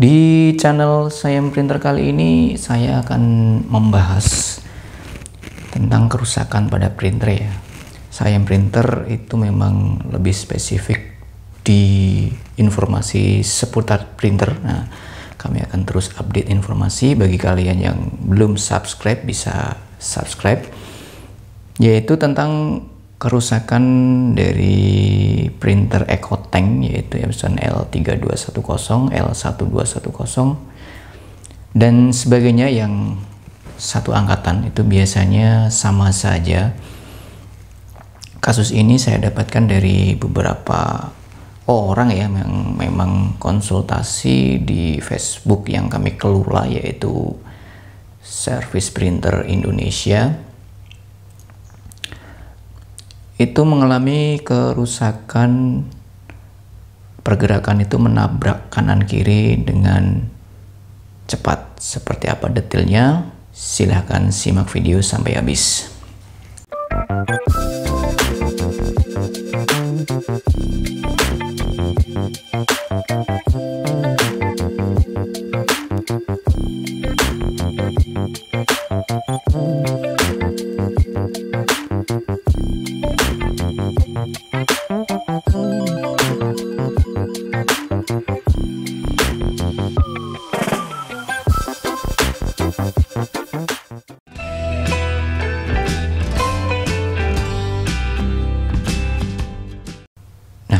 Di channel Sayem Printer kali ini saya akan membahas tentang kerusakan pada printer ya. Sayem Printer itu memang lebih spesifik di informasi seputar printer. Nah, kami akan terus update informasi. Bagi kalian yang belum subscribe bisa subscribe, yaitu tentang kerusakan dari printer EcoTank, yaitu Epson L3210, L1210 dan sebagainya yang satu angkatan. Itu biasanya sama saja. Kasus ini saya dapatkan dari beberapa orang ya, yang memang konsultasi di Facebook yang kami kelola, yaitu Service Printer Indonesia. Itu mengalami kerusakan, pergerakan itu menabrak kanan kiri dengan cepat. Seperti apa detailnya? Silahkan simak video sampai habis.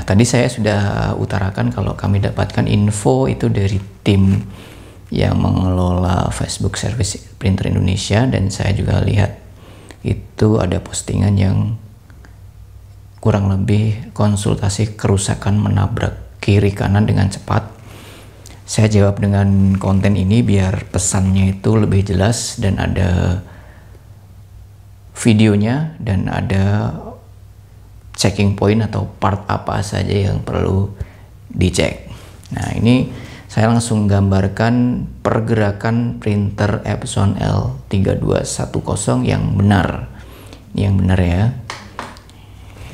Tadi saya sudah utarakan kalau kami dapatkan info itu dari tim yang mengelola Facebook Service Printer Indonesia, dan saya juga lihat itu ada postingan yang kurang lebih konsultasi kerusakan menabrak kiri kanan dengan cepat. Saya jawab dengan konten ini biar pesannya itu lebih jelas dan ada videonya dan ada checking point atau part apa saja yang perlu dicek. Nah, ini saya langsung gambarkan pergerakan printer Epson L3210 yang benar. Ini yang benar ya.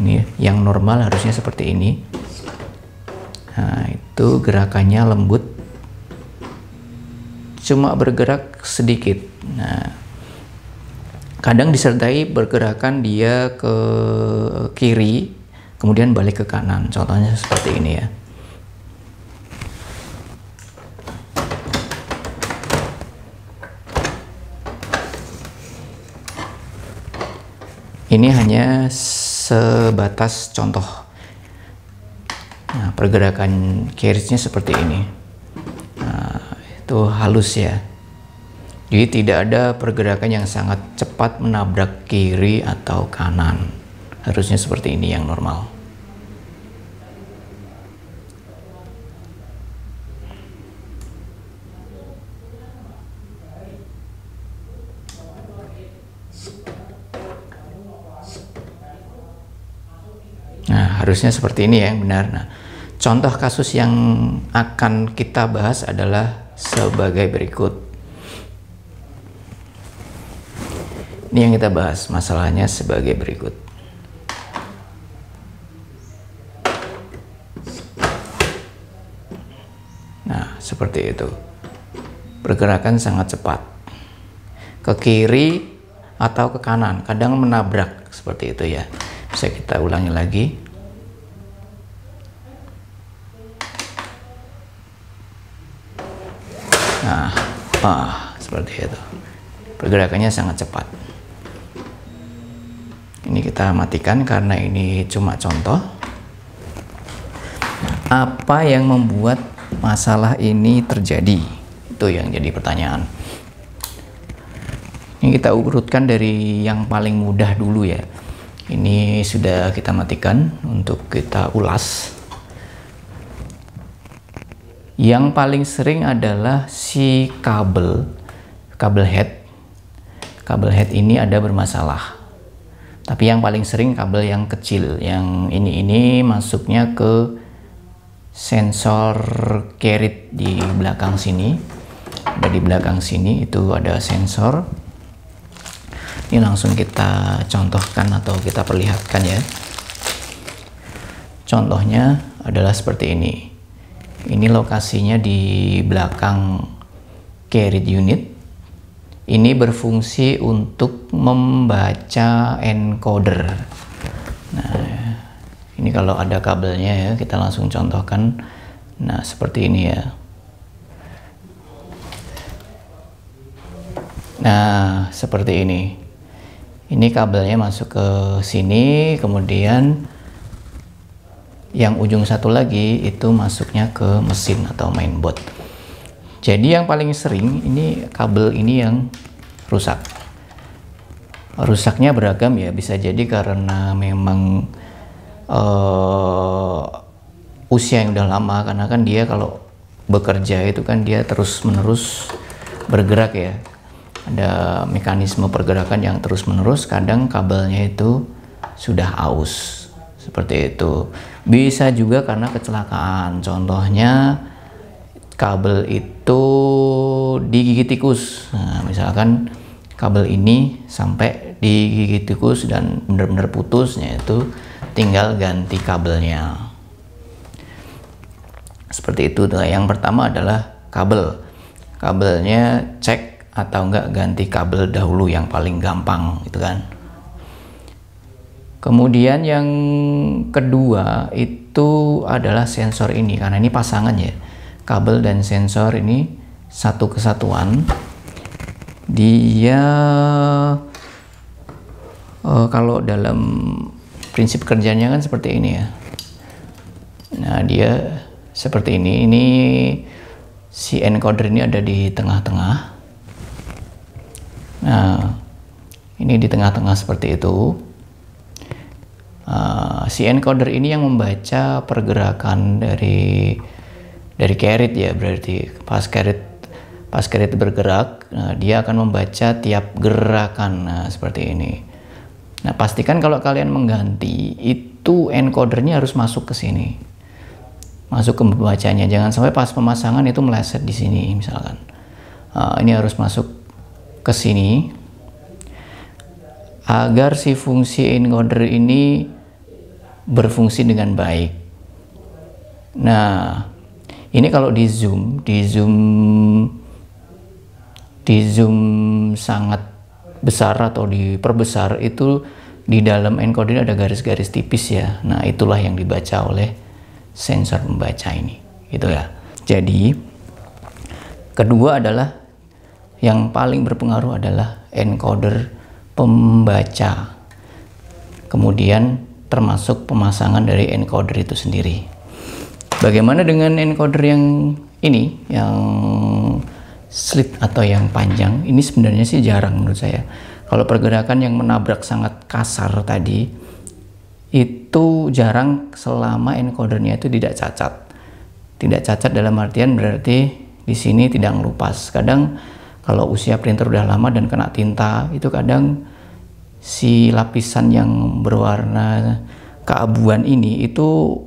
Ini yang normal harusnya seperti ini. Nah, itu gerakannya lembut, cuma bergerak sedikit. Nah, kadang disertai bergerakan dia ke kiri kemudian balik ke kanan, contohnya seperti ini ya. Ini hanya sebatas contoh. Nah, pergerakan kirisnya seperti ini. Nah, itu halus ya. Jadi tidak ada pergerakan yang sangat cepat menabrak kiri atau kanan. Harusnya seperti ini yang normal. Nah, harusnya seperti ini ya yang benar. Nah, contoh kasus yang akan kita bahas adalah sebagai berikut. Ini yang kita bahas, masalahnya sebagai berikut. Nah, seperti itu. Pergerakan sangat cepat. Ke kiri atau ke kanan, kadang menabrak seperti itu ya. Bisa kita ulangi lagi. Nah, seperti itu. Pergerakannya sangat cepat. Ini kita matikan karena ini cuma contoh. Apa yang membuat masalah ini terjadi? Itu yang jadi pertanyaan. Ini kita urutkan dari yang paling mudah dulu ya. Ini sudah kita matikan untuk kita ulas. Yang paling sering adalah si kabel head. Kabel head ini ada bermasalah. Tapi yang paling sering kabel yang kecil, yang ini masuknya ke sensor carrier di belakang sini. Ada di belakang sini itu ada sensor. Ini langsung kita contohkan atau kita perlihatkan ya. Contohnya adalah seperti ini. Ini lokasinya di belakang carried unit. Ini berfungsi untuk membaca encoder. Nah, ini kalau ada kabelnya ya, kita langsung contohkan. Nah, seperti ini ya. Nah, seperti ini. Ini kabelnya masuk ke sini, kemudian yang ujung satu lagi itu masuknya ke mesin atau mainboard. Jadi yang paling sering ini kabel ini yang rusak. Rusaknya beragam ya, bisa jadi karena memang usia yang udah lama, karena kan dia kalau bekerja itu kan dia terus-menerus bergerak ya. Ada mekanisme pergerakan yang terus-menerus, kadang kabelnya itu sudah aus. Seperti itu. Bisa juga karena kecelakaan. Contohnya kabel itu digigit tikus. Nah, misalkan kabel ini sampai digigit tikus dan benar-benar putusnya, itu tinggal ganti kabelnya. Seperti itu. Yang pertama adalah kabel. Kabelnya cek atau enggak ganti kabel dahulu, yang paling gampang gitu kan. Kemudian yang kedua itu adalah sensor ini, karena ini pasangan ya. Kabel dan sensor ini satu kesatuan. Dia kalau dalam prinsip kerjanya kan seperti ini ya. Nah, dia seperti ini. Ini si encoder ini ada di tengah-tengah. Nah, ini di tengah-tengah seperti itu. Si encoder ini yang membaca pergerakan dari carried ya, berarti pas carried bergerak, dia akan membaca tiap gerakan. Nah, seperti ini. Nah, pastikan kalau kalian mengganti itu encodernya harus masuk ke sini, masuk ke pembacanya. Jangan sampai pas pemasangan itu meleset di sini misalkan. Ini harus masuk ke sini agar si fungsi encoder ini berfungsi dengan baik. Nah, ini kalau di zoom sangat besar atau diperbesar, itu di dalam encoder ada garis-garis tipis ya. Nah, itulah yang dibaca oleh sensor pembaca ini, gitu ya. Jadi, kedua adalah yang paling berpengaruh adalah encoder pembaca. Kemudian termasuk pemasangan dari encoder itu sendiri. Bagaimana dengan encoder yang ini, yang slit atau yang panjang? Ini sebenarnya sih jarang menurut saya. Kalau pergerakan yang menabrak sangat kasar tadi, itu jarang selama encodernya itu tidak cacat. Tidak cacat dalam artian berarti di sini tidak ngelupas. Kadang kalau usia printer udah lama dan kena tinta, itu kadang si lapisan yang berwarna keabuan ini itu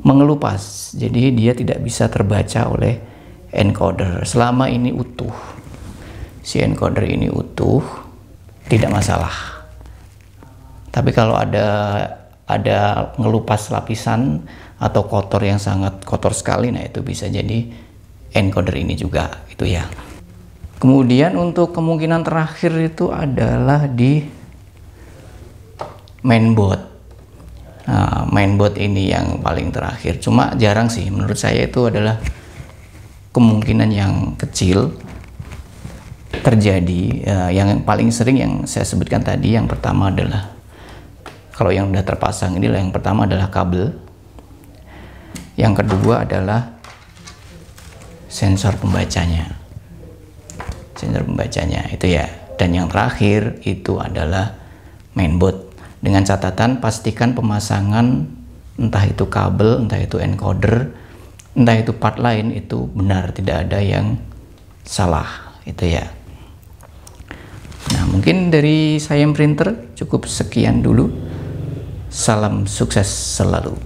mengelupas. Jadi dia tidak bisa terbaca oleh encoder. Selama ini utuh, si encoder ini utuh, tidak masalah. Tapi kalau ada ngelupas lapisan atau kotor yang sangat kotor sekali, nah itu bisa jadi encoder ini juga, itu ya. Kemudian untuk kemungkinan terakhir itu adalah di mainboard. Nah, mainboard ini yang paling terakhir. Cuma jarang sih, menurut saya itu adalah kemungkinan yang kecil terjadi. Yang paling sering yang saya sebutkan tadi, yang pertama adalah kalau yang udah terpasang inilah, yang pertama adalah kabel. Yang kedua adalah sensor pembacanya. Sensor pembacanya itu ya. Dan yang terakhir itu adalah mainboard. Dengan catatan pastikan pemasangan entah itu kabel, entah itu encoder, entah itu part lain itu benar, tidak ada yang salah, itu ya. Nah, mungkin dari Siam Printer cukup sekian dulu. Salam sukses selalu.